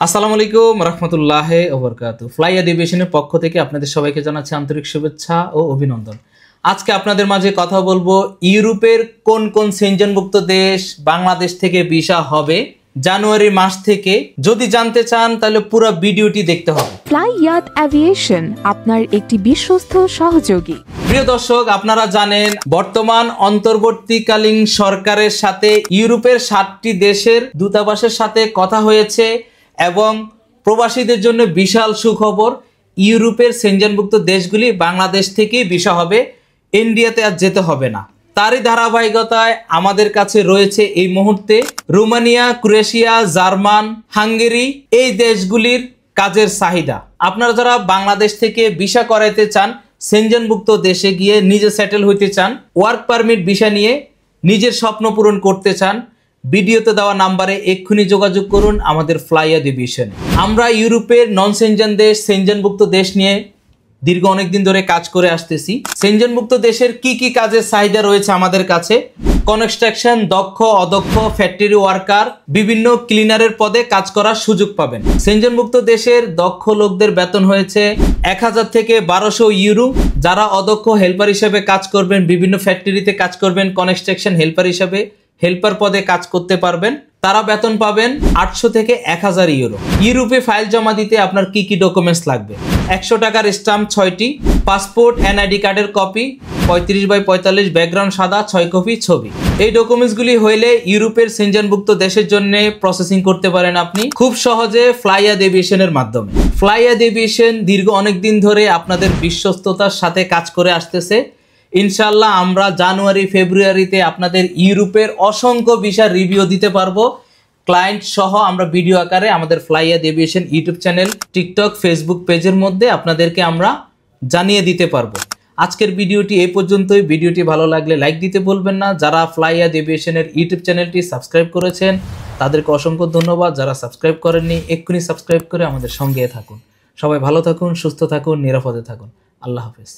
আসসালামু আলাইকুম রহমতুল্লাহি ওয়া বারাকাতুহু। ফ্লাই এভিয়েশনের পক্ষ থেকে আপনাদের সবাইকে জানাচ্ছি আন্তরিক শুভেচ্ছা ও অভিনন্দন। আজকে আপনাদের মাঝে কথা বলবো ইউরোপের কোন কোন সেনজেনভুক্ত দেশ বাংলাদেশ থেকে ভিসা হবে জানুয়ারি মাস থেকে। যদি জানতে চান তাহলে পুরো ভিডিওটি দেখতে হবে। ফ্লাই এভিয়েশন আপনার একটি বিশ্বস্ত সহযোগী। প্রিয় দর্শক, আপনারা জানেন বর্তমান অন্তর্বর্তীকালীন সরকারের সাথে ইউরোপের 7টি দেশের দূতাবাসের সাথে কথা হয়েছে এবং প্রবাসীদের জন্য বিশাল সুখবর। ইউরোপের সেনজেনভুক্ত দেশগুলি বাংলাদেশ থেকেই ভিসা হবে, ইন্ডিয়াতে আর যেতে হবে না। তারই ধারাবাহিকতায় আমাদের কাছে রয়েছে এই মুহূর্তে রোমানিয়া, ক্রোয়েশিয়া, জার্মান, হাঙ্গেরি এই দেশগুলির কাজের চাহিদা। আপনারা যারা বাংলাদেশ থেকে ভিসা করাইতে চান, সেনজেনভুক্ত দেশে গিয়ে নিজে সেটেল হইতে চান, ওয়ার্ক পারমিট ভিসা নিয়ে নিজের স্বপ্ন পূরণ করতে চান, ভিডিওতে দেওয়া নাম্বারে এক্ষুনি যোগাযোগ করুন আমাদের ফ্লাই এভিয়েশন। আমরা ইউরোপের নন সেনজেন দেশ, সেনজেনভুক্ত দেশ নিয়ে দীর্ঘ অনেকদিন ধরে কাজ করে আসতেছি। সেনজেনভুক্ত দেশের কি কি কাজের চাহিদা রয়েছে আমাদের কাছে? কনস্ট্রাকশন, দক্ষ অদক্ষ, ফ্যাক্টরি ওয়ার্কার, বিভিন্ন ক্লিনারের পদে কাজ করার সুযোগ পাবেন। সেনজেনভুক্ত দেশের দক্ষ লোকদের বেতন হয়েছে 1000 থেকে 1200 ইউরো। যারা অদক্ষ হেল্পার হিসেবে কাজ করবেন, বিভিন্ন ফ্যাক্টরিতে কাজ করবেন, কনস্ট্রাকশন হেল্পার হিসেবে হেল্পার পদে কাজ করতে পারবেন, তারা বেতন পাবেন 800 থেকে 1000 ইউরো। ইউরোপে ফাইল জমা দিতে আপনার কি কি ডকুমেন্টস লাগবে? 100 টাকার স্ট্যাম্প 6টি, পাসপোর্ট, এনআইডি কার্ডের কপি 35x45, ব্যাকগ্রাউন্ড সাদা, 6 কপি ছবি। এই ডকুমেন্টসগুলি হইলে ইউরোপের সেনজেনভুক্ত দেশের জন্য প্রসেসিং করতে পারেন আপনি খুব সহজে ফ্লাই এভিয়েশনের মাধ্যমে। ফ্লাই এভিয়েশন দীর্ঘ অনেক দিন ধরে আপনাদের বিশ্বস্ততার সাথে কাজ করে আসতেছে। ইনশাল্লাহ আমরা জানুয়ারি ফেব্রুয়ারিতে আপনাদের ইউরোপের অসংখ্য ভিসা রিভিউ দিতে পারবো ক্লায়েন্ট সহ। আমরা ভিডিও আকারে আমাদের fly aviation YouTube channel, TikTok, Facebook পেজের মধ্যে আপনাদেরকে আমরা জানিয়ে দিতে পারবো। আজকের ভিডিওটি এই পর্যন্তই। ভিডিওটি ভালো লাগলে লাইক দিতে ভুলবেন না। যারা ফ্লাই এভিয়েশনের ইউটিউব চ্যানেলটি সাবস্ক্রাইব করেছেন তাদেরকে অসংখ্য ধন্যবাদ। যারা সাবস্ক্রাইব করেননি এক্ষুনি সাবস্ক্রাইব করে আমাদের সঙ্গে থাকুন। সবাই ভালো থাকুন, সুস্থ থাকুন, নিরাপদে থাকুন। আল্লাহ হাফেজ।